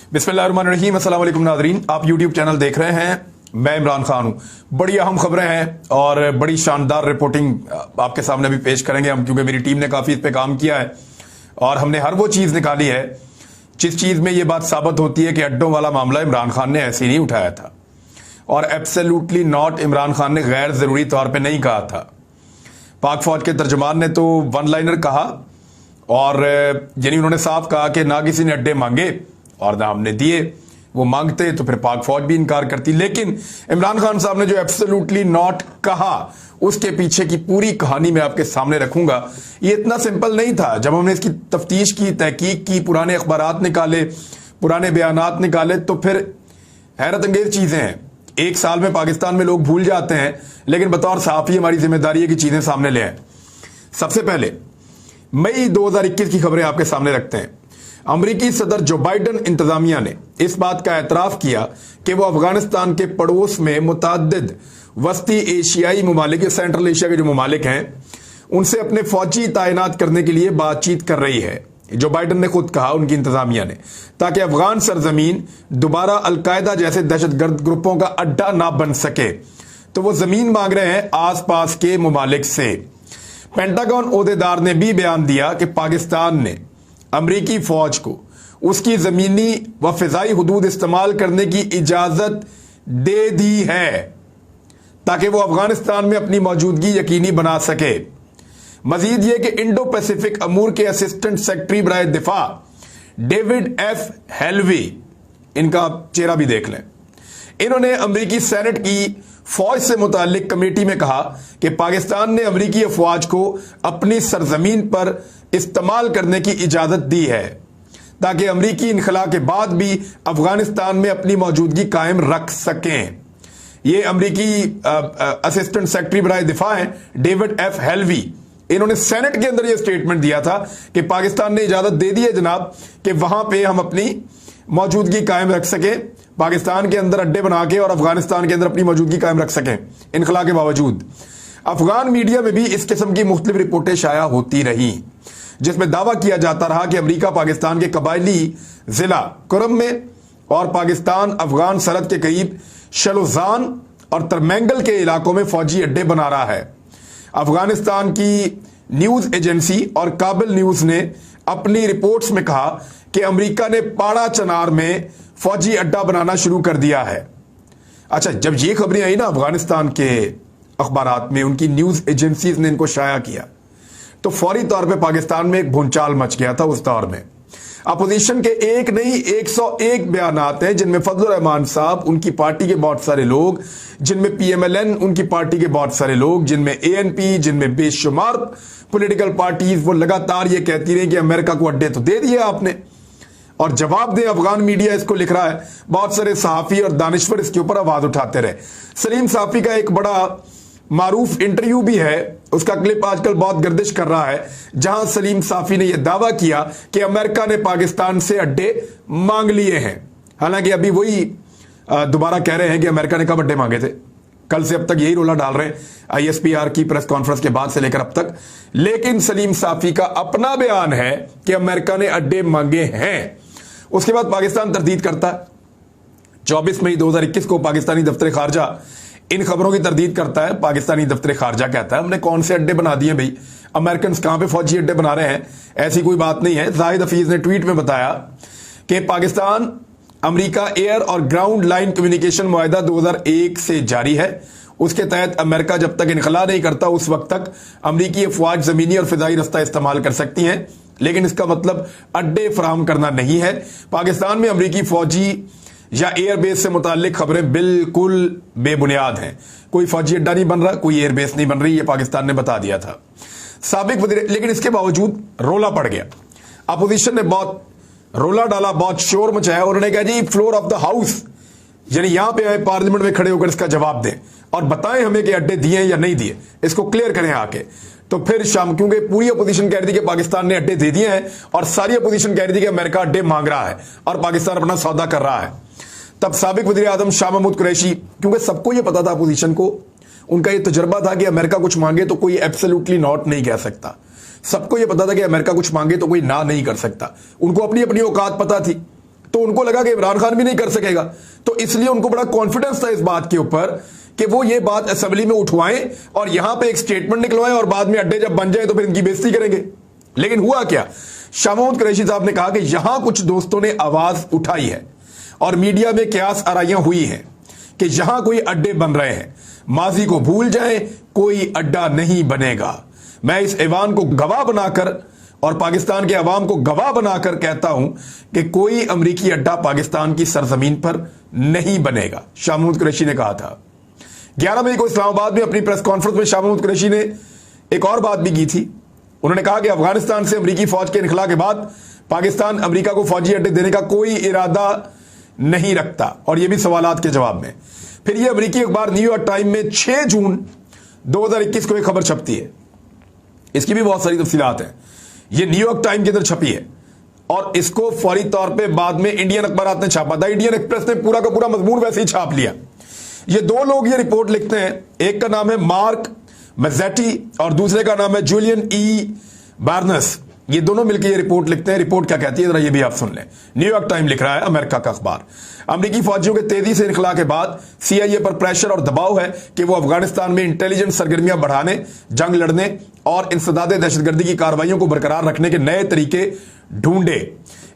बिस्मिल्लाहिर्रहमानिर्रहीम। अस्सलाम वालेकुम नाज़रीन, आप यूट्यूब चैनल देख रहे हैं। मैं इमरान खान हूं। बड़ी अहम खबरें हैं और बड़ी शानदार रिपोर्टिंग आपके सामने भी पेश करेंगे हम, क्योंकि मेरी टीम ने काफी इस पे काम किया है और हमने हर वो चीज निकाली है जिस चीज में ये बात साबित होती है कि अड्डों वाला मामला इमरान खान ने ऐसे ही नहीं उठाया था और एब्सोल्युटली नॉट, इमरान खान ने गैर जरूरी तौर पर नहीं कहा था। पाक फौज के तर्जुमान ने तो वन लाइनर कहा और यानी उन्होंने साफ कहा कि ना किसी ने अड्डे मांगे और ना हमने दिए। वो मांगते तो फिर पाक फौज भी इनकार करती। लेकिन इमरान खान साहब ने जो एब्सोल्युटली नॉट कहा, उसके पीछे की पूरी कहानी मैं आपके सामने रखूंगा। ये इतना सिंपल नहीं था। जब हमने इसकी तफ्तीश की, तहकीक की, पुराने अखबारात निकाले, पुराने बयानात निकाले, तो फिर हैरत अंगेज चीजें हैं। एक साल में पाकिस्तान में लोग भूल जाते हैं, लेकिन बतौर सहाफी हमारी जिम्मेदारी है कि चीजें सामने ले आए। सबसे पहले मई 2021 की खबरें आपके सामने रखते हैं। अमेरिकी सदर जो बाइडन इंतजामिया ने इस बात का एतराफ किया कि वो अफगानिस्तान के पड़ोस में मुतअद्दिद वस्ती एशियाई ममालिक, सेंट्रल एशिया के जो ममालिक हैं, उनसे अपने फौजी तैनात करने के लिए बातचीत कर रही है। जो बाइडन ने खुद कहा, उनकी इंतजामिया ने, ताकि अफगान सरजमीन दोबारा अलकायदा जैसे दहशतगर्द ग्रुपों का अड्डा ना बन सके। तो वो जमीन मांग रहे हैं आसपास के ममालिक से। पेंटागन ओहदेदार ने भी बयान दिया कि पाकिस्तान ने अमरीकी फौज को उसकी जमीनी व फिजाई हदूद इस्तेमाल करने की इजाजत दे दी है ताकि वो अफगानिस्तान में अपनी मौजूदगी यकीनी बना सके। मजीद यह कि इंडो पैसिफिक अमूर के असिस्टेंट सेक्रेटरी बराए दिफा डेविड एफ हेल्वी, इनका चेहरा भी देख लें, इन्होंने अमरीकी सेनेट की फौज से मुतालिक कमेटी में कहा कि पाकिस्तान ने अमरीकी अफवाज को अपनी सरजमीन पर इस्तेमाल करने की इजाजत दी है ताकि अमरीकी इनखला के बाद भी अफगानिस्तान में अपनी मौजूदगी कायम रख सकें। ये अमरीकी असिस्टेंट सेक्रेटरी बराए दिफा हैं डेविड एफ हेल्वी। इन्होंने सेनेट के अंदर यह स्टेटमेंट दिया था कि पाकिस्तान ने इजाजत दे दी है जनाब कि वहां पे हम अपनी मौजूदगी कायम रख सके, पाकिस्तान के अंदर अड्डे बना के और अफगानिस्तान के अंदर अपनी मौजूदगी कायम रख सकें इनखला के बावजूद। अफगान मीडिया में भी इस किस्म की मुख्तलिफ रिपोर्टें शाया होती रही, जिसमें दावा किया जाता रहा कि अमेरिका पाकिस्तान के कबायली जिला कुरम में और पाकिस्तान अफगान सरहद के करीब शलोजान और तरमैंगल के इलाकों में फौजी अड्डे बना रहा है। अफगानिस्तान की न्यूज एजेंसी और काबिल न्यूज ने अपनी रिपोर्ट्स में कहा कि अमेरिका ने पाड़ा चनार में फौजी अड्डा बनाना शुरू कर दिया है। अच्छा, जब ये खबरें आई ना अफगानिस्तान के अखबारात में, उनकी न्यूज एजेंसीज ने इनको शाया किया, तो फौरी तौर पे पाकिस्तान में एक भूचाल मच गया था। उस दौर में अपोजिशन के एक नहीं 101 बयानात हैं, जिनमें फजलुर रहमान साहब, उनकी पार्टी के बहुत सारे लोग, जिनमें PMLN उनकी पार्टी के बहुत सारे लोग, जिनमें ANP, जिनमें बेशुमार पॉलिटिकल पार्टीज, वो लगातार ये कहती रही कि अमेरिका को अड्डे तो दे दिए आपने और जवाब दें। अफगान मीडिया इसको लिख रहा है, बहुत सारे सहाफी और दानिश्वर इसके ऊपर आवाज उठाते रहे। सलीम साफी का एक बड़ा मारूफ इंटरव्यू भी है, उसका क्लिप आजकल बहुत गर्दिश कर रहा है, जहां सलीम साफी ने यह दावा किया कि अमेरिका ने पाकिस्तान से अड्डे मांग लिए हैं। हालांकि अभी वही दोबारा कह रहे हैं कि अमेरिका ने कब अड्डे मांगे थे। कल से अब तक यही रोला डाल रहे हैं ISPR की प्रेस कॉन्फ्रेंस के बाद से लेकर अब तक। लेकिन सलीम साफी का अपना बयान है कि अमेरिका ने अड्डे मांगे हैं। उसके बाद पाकिस्तान तरदीद करता है। 24 मई 2021 को पाकिस्तानी दफ्तर खारजा इन खबरों की तरदीद करता है। पाकिस्तानी दफ्तर खारजा कहता है हमने कौन से अड्डे बना दिए भाई, अमेरिकन कहां पे फौजी अड्डे बना रहे हैं, ऐसी कोई बात नहीं है। जाहिद हफीज ने ट्वीट में बताया कि पाकिस्तान अमेरिका एयर और ग्राउंड लाइन कम्युनिकेशन मुआहदा 2001 से जारी है। उसके तहत अमेरिका जब तक इनखला नहीं करता उस वक्त तक अमेरिकी अफवाज जमीनी और फिजाई रास्ता इस्तेमाल कर सकती हैं, लेकिन इसका मतलब अड्डे फराहम करना नहीं है। पाकिस्तान में अमेरिकी फौजी या एयरबेस से मुतालिक खबरें बिल्कुल बेबुनियाद हैं। कोई फौजी अड्डा नहीं बन रहा, कोई एयरबेस नहीं बन रही, ये पाकिस्तान ने बता दिया था साबिक वज़ीर। लेकिन इसके बावजूद रोला पड़ गया। अपोजिशन ने बहुत रोला डाला, बहुत शोर मचाया। उन्होंने कहा जी फ्लोर ऑफ द हाउस, यानी यहां पे आए पार्लियामेंट में खड़े होकर इसका जवाब दें और बताएं हमें कि अड्डे दिए या नहीं दिए, इसको क्लियर करें आके। तो फिर शाम, क्योंकि पूरी अपोजिशन कह रही थी कि पाकिस्तान ने अड्डे दे दिए हैं और सारी अपोजिशन कह रही थी कि अमेरिका अड्डे मांग रहा है और पाकिस्तान अपना सौदा कर रहा है, तब साबिक वज़ीर आज़म शाह महमूद कुरैशी, क्योंकि सबको यह पता था अपोजिशन को, उनका यह तजर्बा था कि अमेरिका कुछ मांगे तो कोई एब्सोल्युटली नॉट नहीं कह सकता। सबको यह पता था कि अमेरिका कुछ मांगे तो कोई ना नहीं कर सकता। उनको अपनी अपनी औकात पता थी। तो उनको लगा कि इमरान खान भी नहीं कर सकेगा, तो इसलिए उनको बड़ा कॉन्फिडेंस था इस बात के ऊपर कि वो ये बात असेंबली में उठवाएं और यहां पे एक स्टेटमेंट निकलवाएं और बाद में अड्डे जब बन जाए तो फिर इनकी बेइज्जती करेंगे। लेकिन हुआ क्या, शाह महमूद कुरैशी साहब ने कहा कि यहां कुछ दोस्तों ने आवाज उठाई है और मीडिया में कयास आराइयां हुई हैं कि यहां कोई अड्डे बन रहे हैं, माजी को भूल जाएं, कोई अड्डा नहीं बनेगा। मैं इस ऐवान को गवाह बनाकर और पाकिस्तान के अवाम को गवाह बनाकर कहता हूं कि कोई अमरीकी अड्डा पाकिस्तान की सरजमीन पर नहीं बनेगा, शाह महमूद कुरैशी ने कहा था। 11 मई को इस्लामाबाद में अपनी प्रेस कॉन्फ्रेंस में शाह महमूद कुरैशी ने एक और बात भी की थी। उन्होंने कहा कि अफगानिस्तान से अमरीकी फौज के इनखला के बाद पाकिस्तान अमरीका को फौजी अड्डे देने का कोई इरादा नहीं रखता, और यह भी सवालात के जवाब में। फिर यह अमरीकी अखबार न्यूयॉर्क टाइम में 6 जून 2021 को एक खबर छपती है, इसकी भी बहुत सारी तफसीलात हैं। यह न्यूयॉर्क टाइम के अंदर छपी है और इसको फौरी तौर पे बाद में इंडियन अखबारात ने छापा था। इंडियन एक्सप्रेस ने पूरा का पूरा मजमून वैसे ही छाप लिया। ये 2 लोग ये रिपोर्ट लिखते हैं, एक का नाम है मार्क मैजेटी और दूसरे का नाम है जूलियन ई बार्नस। ये दोनों मिलकर ये रिपोर्ट लिखते हैं। रिपोर्ट क्या कहती है जरा ये भी आप सुन लें। न्यूयॉर्क टाइम लिख रहा है, अमेरिका का अखबार, अमरीकी फौजियों के तेजी से इनखला के बाद CIA पर प्रेशर और दबाव है कि वो अफगानिस्तान में इंटेलिजेंस सरगर्मियां बढ़ाने, जंग लड़ने और इंसदाद दहशतगर्दी की कार्रवाइयों को बरकरार रखने के नए तरीके ढूंढे।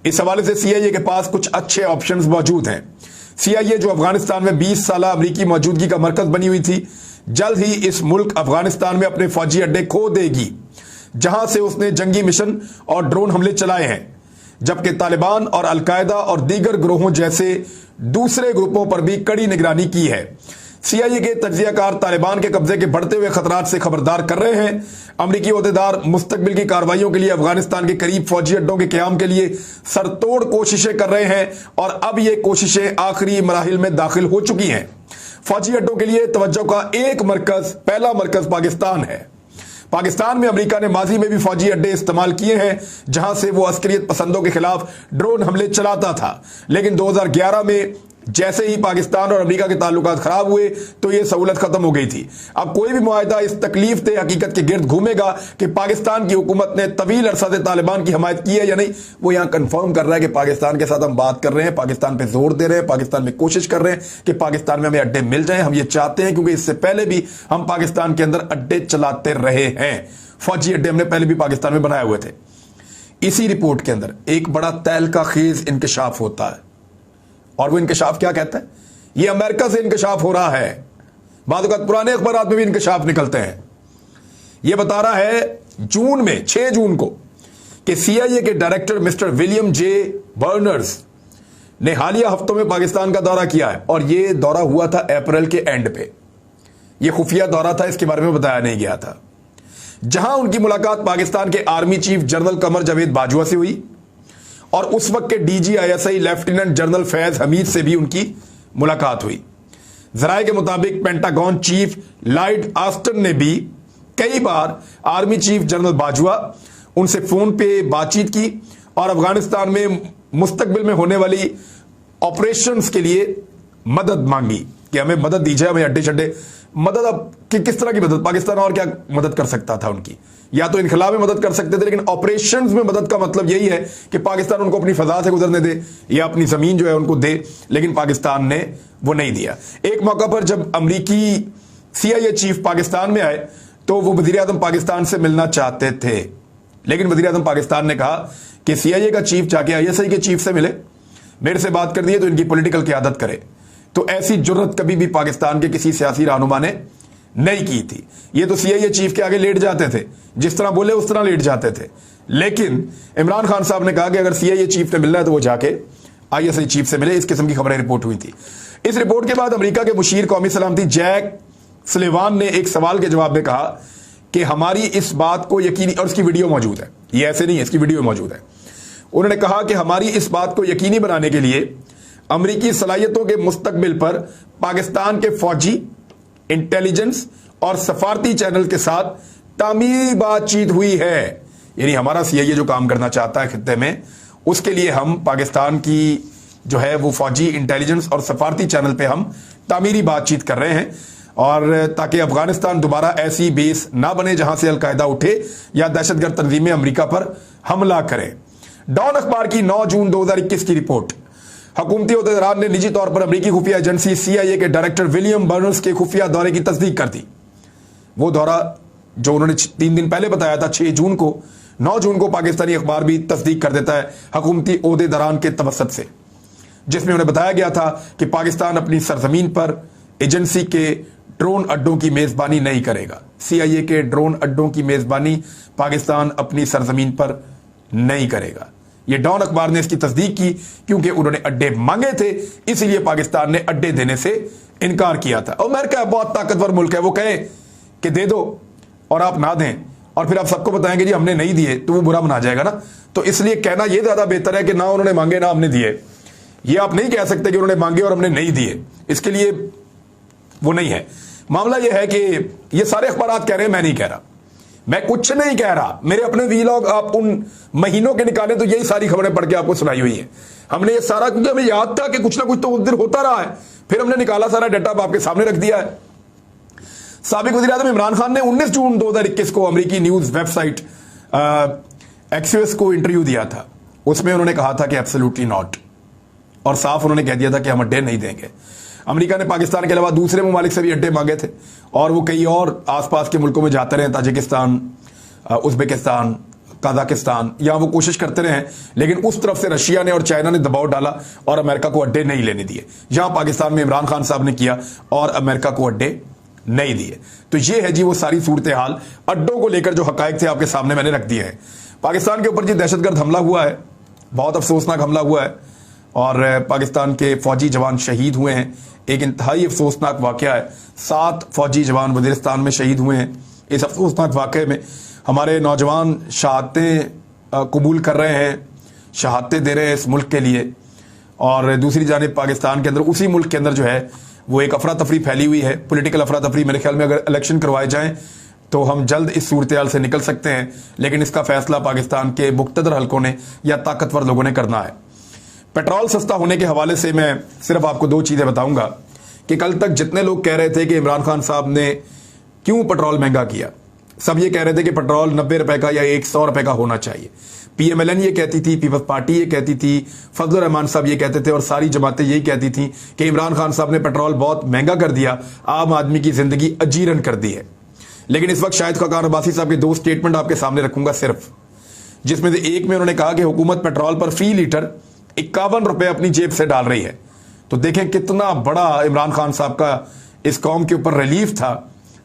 इस हवाले से CIA के पास कुछ अच्छे ऑप्शंस मौजूद हैं। CIA जो अफगानिस्तान में 20 साल अमरीकी मौजूदगी का मरकज बनी हुई थी, जल्द ही इस मुल्क अफगानिस्तान में अपने फौजी अड्डे खो देगी जहां से उसने जंगी मिशन और ड्रोन हमले चलाए हैं, जबकि तालिबान और अलकायदा और दीगर ग्रोहों जैसे दूसरे ग्रुपों पर भी कड़ी निगरानी की है। CIA के तज्जियाकार तालिबान के कब्जे के बढ़ते हुए खतरात से खबरदार कर रहे हैं। अमरीकी ओहदेदार मुस्तकबिल की कार्रवाइयों के लिए अफगानिस्तान के करीब फौजी अड्डों के क्याम के लिए सरतोड़ कोशिशें कर रहे हैं और अब ये कोशिशें आखिरी मराहिल में दाखिल हो चुकी हैं। फौजी अड्डों के लिए तवज्जो का एक मरकज, पहला मरकज पाकिस्तान है। पाकिस्तान में अमेरिका ने माजी में भी फौजी अड्डे इस्तेमाल किए हैं जहां से वो अस्करियत पसंदों के खिलाफ ड्रोन हमले चलाता था, लेकिन 2011 में जैसे ही पाकिस्तान और अमेरिका के ताल्लुकात खराब हुए तो यह सहूलत खत्म हो गई थी। अब कोई भी मुआहिदा इस तकलीफ दे हकीकत के गिर्द घूमेगा कि पाकिस्तान की हुकूमत ने तवील अरसा से तालिबान की हमायत की है या नहीं। वो यहां कंफर्म कर रहा है कि पाकिस्तान के साथ हम बात कर रहे हैं, पाकिस्तान पे जोर दे रहे हैं, पाकिस्तान में कोशिश कर रहे हैं कि पाकिस्तान में हमें अड्डे मिल जाए। हम ये चाहते हैं क्योंकि इससे पहले भी हम पाकिस्तान के अंदर अड्डे चलाते रहे हैं, फौजी अड्डे हमने पहले भी पाकिस्तान में बनाए हुए थे। इसी रिपोर्ट के अंदर एक बड़ा तहलका खेज इंकशाफ होता है, और वो इंकशाफ क्या कहता है, ये अमेरिका से इंकशाफ हो रहा है। बाद पुराने अखबारात में भी इंकशाफ निकलते हैं। ये बता रहा है जून में 6 जून को कि CIA के director Mister William J Burns ने हालिया हफ्तों में पाकिस्तान का दौरा किया है, और ये दौरा हुआ था अप्रैल के एंड पे। ये खुफिया दौरा था, इसके बारे में बताया नहीं गया था, जहां उनकी मुलाकात पाकिस्तान के army chief general Qamar Javed Bajwa से हुई और उस वक्त के DGISI lieutenant general Faiz Hamid से भी उनकी मुलाकात हुई। जराये के मुताबिक पेंटागन चीफ लॉयड ऑस्टिन ने भी कई बार आर्मी चीफ जनरल बाजवा उनसे फोन पे बातचीत की और अफगानिस्तान में मुस्तकबिल में होने वाली ऑपरेशंस के लिए मदद मांगी कि हमें मदद दी जाए, हमें अड्डे शड्डे मदद। अब कि किस तरह की मदद, पाकिस्तान और क्या मदद कर सकता था उनकी, या तो इनखला में मदद कर सकते थे, लेकिन ऑपरेशंस में मदद का मतलब यही है कि पाकिस्तान उनको अपनी फजा से गुजरने दे या अपनी जमीन जो है उनको दे, लेकिन पाकिस्तान ने वो नहीं दिया। एक मौका पर जब अमरीकी CIA चीफ पाकिस्तान में आए तो वो वजीर आजम पाकिस्तान से मिलना चाहते थे, लेकिन वजीर आजम पाकिस्तान ने कहा कि CIA का चीफ जाके ISI के चीफ से मिले, मेरे से बात कर दिए तो इनकी पॉलिटिकल क़यादत करे। तो ऐसी जुर्रत कभी भी पाकिस्तान के किसी सियासी रहनुमा ने नहीं की थी। ये तो CIA चीफ के आगे लेट जाते थे, जिस तरह बोले उस तरह लेट जाते थे, लेकिन इमरान खान साहब ने कहा कि अगर CIA चीफ ने मिलना है तो वो जाके ISI चीफ से मिले। इस किस्म की खबरें रिपोर्ट हुई थी। इस रिपोर्ट के बाद अमेरिका के मुशीर कौमी सलामती जैक सुलेवान ने एक सवाल के जवाब में कहा कि हमारी इस बात को यकीनी, और इसकी वीडियो मौजूद है, ये ऐसे नहीं है, इसकी वीडियो मौजूद है। उन्होंने कहा कि हमारी इस बात को यकीनी बनाने के लिए अमरीकी सलाहियतों के मुस्तकबिल पर पाकिस्तान के फौजी, इंटेलिजेंस और सफारती चैनल के साथ तामीरी बातचीत हुई है। यानी हमारा CIA जो काम करना चाहता है खित्ते में, उसके लिए हम पाकिस्तान की जो है वो फौजी, इंटेलिजेंस और सफारती चैनल पे हम तामीरी बातचीत कर रहे हैं, और ताकि अफगानिस्तान दोबारा ऐसी बेस ना बने जहां से अलकायदा उठे या दहशतगर्द तंजीमें अमरीका पर हमला करें। डॉन अखबार की 9 जून 2021 की रिपोर्ट, हुकूमती अहदेदार ने निजी तौर पर अमेरिकी खुफिया एजेंसी CIA के डायरेक्टर विलियम बर्नस के खुफिया दौरे की तस्दीक कर दी। वो दौरा जो उन्होंने 3 दिन पहले बताया था 6 जून को, 9 जून को पाकिस्तानी अखबार भी तस्दीक कर देता है हुकूमती ओहदेदारान के तवसत से, जिसमें उन्हें बताया गया था कि पाकिस्तान अपनी सरजमीन पर एजेंसी के ड्रोन अड्डों की मेजबानी नहीं करेगा। CIA के ड्रोन अड्डों की मेजबानी पाकिस्तान अपनी सरजमीन पर नहीं करेगा। यह डॉन अखबार ने इसकी तस्दीक की क्योंकि उन्होंने अड्डे मांगे थे, इसलिए पाकिस्तान ने अड्डे देने से इनकार किया था। अमेरिका बहुत ताकतवर मुल्क है, वो कहे कि दे दो और आप ना दें और फिर आप सबको बताएंगे जी हमने नहीं दिए, तो वो बुरा मना जाएगा ना। तो इसलिए कहना यह ज्यादा बेहतर है कि ना उन्होंने मांगे ना हमने दिए। ये आप नहीं कह सकते कि उन्होंने मांगे और हमने नहीं दिए, इसके लिए वो नहीं है। मामला यह है कि ये सारे अखबार कह रहे हैं, मैं नहीं कह रहा, मैं कुछ नहीं कह रहा। मेरे अपने वीलॉग आप उन महीनों के निकाले तो यही सारी खबरें पढ़ के आपको सुनाई हुई है। हमने ये सारा, क्योंकि हमें याद था कि कुछ ना कुछ तो उस दिन होता रहा है, फिर हमने निकाला सारा डाटा आपके सामने रख दिया है। साबिक वज़ीर आज़म इमरान खान ने 19 जून 2021 को अमेरिकी न्यूज वेबसाइट एक्सियोस को इंटरव्यू दिया था। उसमें उन्होंने कहा था कि एब्सोल्युटली नॉट, और साफ उन्होंने कह दिया था कि हम अड्डे नहीं देंगे। अमेरिका ने पाकिस्तान के अलावा दूसरे ममालिक से भी अड्डे मांगे थे और वो कई और आसपास के मुल्कों में जाते रहे, ताजिकिस्तान, उज्बेकिस्तान, कजाकिस्तान, यहाँ वो कोशिश करते रहे, लेकिन उस तरफ से रशिया ने और चाइना ने दबाव डाला और अमेरिका को अड्डे नहीं लेने दिए। यहाँ पाकिस्तान में इमरान खान साहब ने किया और अमेरिका को अड्डे नहीं दिए। तो ये है जी वो सारी सूरत हाल, अड्डों को लेकर जो हकायक थे आपके सामने मैंने रख दिए हैं। पाकिस्तान के ऊपर जी दहशतगर्द हमला हुआ है, बहुत अफसोसनाक हमला हुआ है और पाकिस्तान के फौजी जवान शहीद हुए हैं। एक इंतहाई अफसोसनाक वाकया है, 7 फौजी जवान वजीरिस्तान में शहीद हुए हैं। इस अफसोसनाक वाकये में हमारे नौजवान शहादतें कबूल कर रहे हैं, शहादतें दे रहे हैं इस मुल्क के लिए। और दूसरी जानिब पाकिस्तान के अंदर, उसी मुल्क के अंदर जो है वो एक अफरा तफरी फैली हुई है, पॉलिटिकल अफरा तफरी। मेरे ख्याल में अगर इलेक्शन करवाए जाएं तो हम जल्द इस सूरत हाल से निकल सकते हैं, लेकिन इसका फैसला पाकिस्तान के मुक़्तदर हल्कों ने या ताकतवर लोगों ने करना है। पेट्रोल सस्ता होने के हवाले से मैं सिर्फ आपको 2 चीजें बताऊंगा कि कल तक जितने लोग कह रहे थे कि इमरान खान साहब ने क्यों पेट्रोल महंगा किया, सब ये कह रहे थे कि पेट्रोल 90 रुपए का या 100 रुपए का होना चाहिए। PMLN ये कहती थी, पीपल्स पार्टी ये कहती थी, फजलुर रहमान साहब ये कहते थे और सारी जमातें यही कहती थी कि इमरान खान साहब ने पेट्रोल बहुत महंगा कर दिया, आम आदमी की जिंदगी अजीरन कर दी है। लेकिन इस वक्त शाहिद खाकान अब्बासी साहब के 2 स्टेटमेंट आपके सामने रखूंगा सिर्फ, जिसमें से एक में उन्होंने कहा कि हुकूमत पेट्रोल पर फी लीटर 51 रुपए अपनी जेब से डाल रही है। तो देखें कितना बड़ा इमरान खान साहब का इस कौम के ऊपर रिलीफ था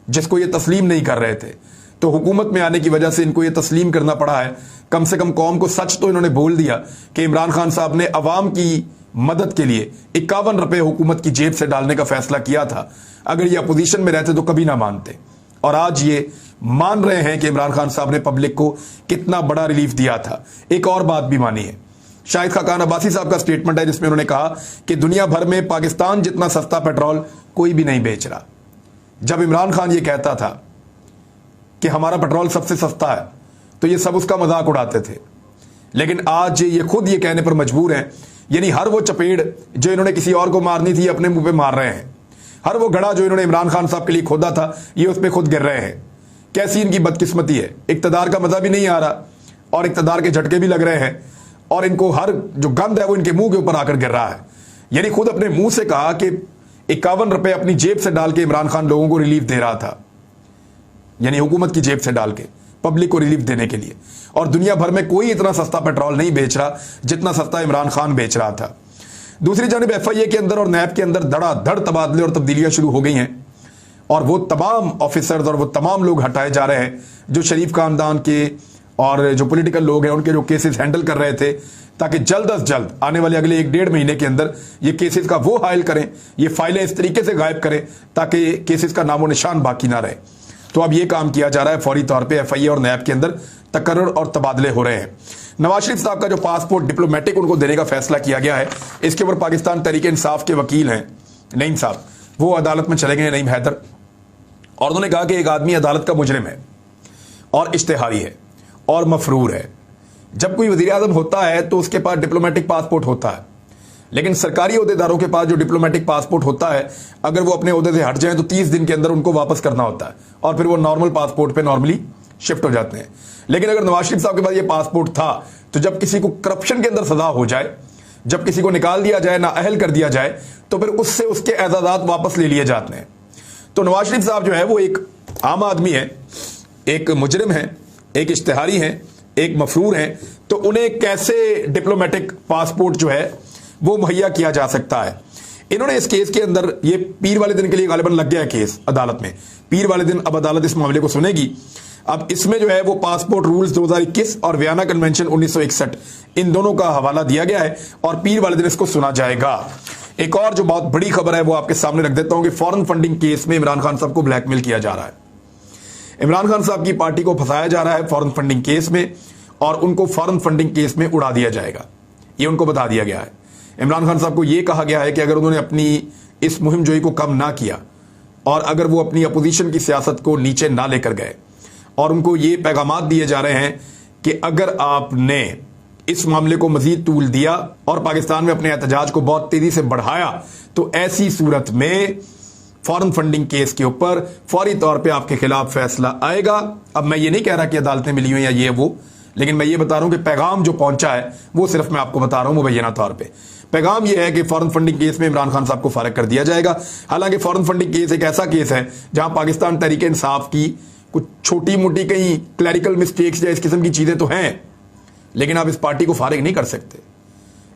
जिसको ये तस्लीम नहीं कर रहे थे। तो हुकूमत में आने की वजह से इनको ये तस्लीम करना पड़ा है। कम से कम कौम को सच तो इन्होंने बोल दिया कि इमरान खान साहब ने अवाम की मदद के लिए 51 रुपए हुकूमत की जेब से डालने का फैसला किया था। अगर ये अपोजिशन में रहते तो कभी ना मानते, और आज ये मान रहे हैं कि इमरान खान साहब ने पब्लिक को कितना बड़ा रिलीफ दिया था। एक और बात भी मानी है, शाहिद खाकान अब्बासी साहब का स्टेटमेंट है जिसमें उन्होंने कहा कि दुनिया भर में पाकिस्तान जितना सस्ता पेट्रोल कोई भी नहीं बेच रहा। जब इमरान खान ये कहता था कि हमारा पेट्रोल सबसे सस्ता है तो ये सब उसका मजाक उड़ाते थे, लेकिन आज ये खुद ये कहने पर मजबूर हैं, यानी हर वो चपेड़ जो इन्होंने किसी और को मारनी थी अपने मुंह पे मार रहे हैं। हर वो घड़ा जो इन्होंने इमरान खान साहब के लिए खोदा था ये उस पर खुद गिर रहे हैं। कैसी इनकी बदकिस्मती है, इक्तदार का मजा भी नहीं आ रहा और इक्तदार के झटके भी लग रहे हैं और इनको हर जो गंद है वो इनके मुंह के ऊपर आकर गिर रहा है। यानी खुद अपने मुंह से कहा कि 51 रुपए अपनी जेब से डाल के इमरान खान लोगों को रिलीफ दे रहा था, यानी हुकूमत की जेब से डाल के पब्लिक को रिलीफ देने के लिए। और दुनिया भर में कोई इतना सस्ता पेट्रोल नहीं बेच रहा जितना सस्ता इमरान खान बेच रहा था। दूसरी जानिब FIA के अंदर और नैब के अंदर धड़ाधड़ तबादले और तब्दीलियां शुरू हो गई हैं और वो तमाम ऑफिसर्स और वो तमाम लोग हटाए जा रहे हैं जो शरीफ खानदान के और जो पॉलिटिकल लोग हैं उनके जो केसेस हैंडल कर रहे थे, ताकि जल्द अज जल्द आने वाले अगले 1-1.5 महीने के अंदर ये केसेस का वो हायल करें, ये फाइलें इस तरीके से गायब करें ताकि केसेस का नामो निशान बाकी ना रहे। तो अब ये काम किया जा रहा है फौरी तौर पे। FIA और नैब के अंदर तकर्रुर और तबादले हो रहे हैं। नवाज शरीफ साहब का जो पासपोर्ट डिप्लोमेटिक उनको देने का फैसला किया गया है, इसके ऊपर पाकिस्तान तहरीक इंसाफ के वकील हैं नईम साहब, वो अदालत में चले गए, नईम हैदर, और उन्होंने कहा कि एक आदमी अदालत का मुजरिम है और इश्तेहारी है और मफरूर है। जब कोई वजीर आज़म होता है तो उसके पास डिप्लोमेटिक पासपोर्ट होता है, लेकिन सरकारी ओहदेदारों के पास जो डिप्लोमेटिक पासपोर्ट होता है, अगर वो अपने ओहदे से हट जाएं तो 30 दिन के अंदर उनको वापस करना होता है और फिर वो नॉर्मल पासपोर्ट पे नॉर्मली शिफ्ट हो जाते हैं। लेकिन अगर नवाज शरीफ साहब के पास ये पासपोर्ट था तो जब किसी को करप्शन के अंदर सजा हो जाए, जब किसी को निकाल दिया जाए, ना अहल कर दिया जाए, तो फिर उससे उसके एजाजात वापस ले लिए जाते हैं। तो नवाज शरीफ साहब जो है वो एक आम आदमी है, एक मुजरिम है, एक इश्तिहारी है, एक मफरूर है। तो उन्हें कैसे डिप्लोमेटिक पासपोर्ट जो है वो मुहैया किया जा सकता है? इन्होंने इस केस के अंदर, ये पीर वाले दिन के लिए गालिबन लग गया है केस अदालत में, पीर वाले दिन अब अदालत इस मामले को सुनेगी। अब इसमें जो है वो पासपोर्ट रूल्स 2021 और वियना कन्वेंशन 1961 इन दोनों का हवाला दिया गया है और पीर वाले दिन इसको सुना जाएगा। एक और जो बहुत बड़ी खबर है वो आपके सामने रख देता हूं कि फॉरेन फंडिंग केस में इमरान खान साहब को ब्लैकमेल किया जा रहा है। इमरान खान साहब की पार्टी को फंसाया जा रहा है फॉरेन फंडिंग केस में और उनको फॉरेन फंडिंग केस में उड़ा दिया जाएगा, ये उनको बता दिया गया है। इमरान खान साहब को यह कहा गया है कि अगर उन्होंने अपनी इस मुहिम जोई को कम ना किया और अगर वो अपनी अपोजिशन की सियासत को नीचे ना लेकर गए, और उनको ये पैगामात दिए जा रहे हैं कि अगर आपने इस मामले को मजीद तूल दिया और पाकिस्तान में अपने एहतजाज को बहुत तेजी से बढ़ाया तो ऐसी सूरत में फॉरेन फंडिंग केस के ऊपर फौरी तौर पे आपके खिलाफ फैसला आएगा। अब मैं ये नहीं कह रहा कि अदालतें मिली हुई या ये वो, लेकिन मैं ये बता रहा हूं कि पैगाम जो पहुंचा है वो सिर्फ मैं आपको बता रहा हूं मुबैना तौर पे। पैगाम यह है कि फॉरेन फंडिंग केस में इमरान खान साहब को फारिग कर दिया जाएगा। हालांकि फॉरेन फंडिंग केस एक ऐसा केस है जहां पाकिस्तान तहरीक इंसाफ की कुछ छोटी मोटी कहीं क्लैरिकल मिस्टेक्स या इस किस्म की चीजें तो हैं, लेकिन आप इस पार्टी को फारिग नहीं कर सकते।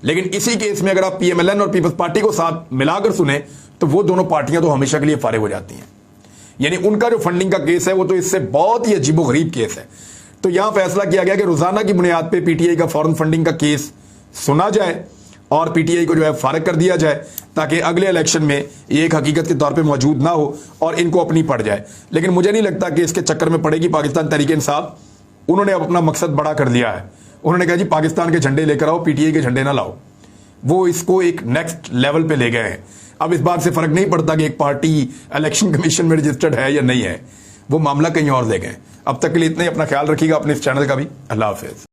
लेकिन इसी केस में अगर आप पीएमएलएन और पीपल्स पार्टी को साथ मिलाकर सुने तो वो दोनों पार्टियां तो हमेशा के लिए फारिग हो जाती हैं। यानी उनका जो फंडिंग का केस है वो तो इससे बहुत ही अजीबोगरीब केस है। तो यहां फैसला किया गया कि रोजाना की बुनियाद पर पीटीआई का फॉरेन फंडिंग का केस सुना जाए और पीटीआई को जो है फारिग कर दिया जाए ताकि अगले इलेक्शन में ये एक हकीकत के तौर पे मौजूद ना हो और इनको अपनी पड़ जाए। लेकिन मुझे नहीं लगता कि इसके चक्कर में पड़ेगी पाकिस्तान तहरीक इंसाफ। उन्होंने अब अपना मकसद बड़ा कर दिया है। उन्होंने कहा जी पाकिस्तान के झंडे लेकर आओ, पीटीआई के झंडे ना लाओ। वो इसको एक नेक्स्ट लेवल पे ले गए हैं। अब इस बात से फर्क नहीं पड़ता कि एक पार्टी इलेक्शन कमीशन में रजिस्टर्ड है या नहीं है, वो मामला कहीं और ले गए। अब तक के लिए इतना ही। अपना ख्याल रखिएगा, अपने इस चैनल का भी। अल्लाह हाफिज।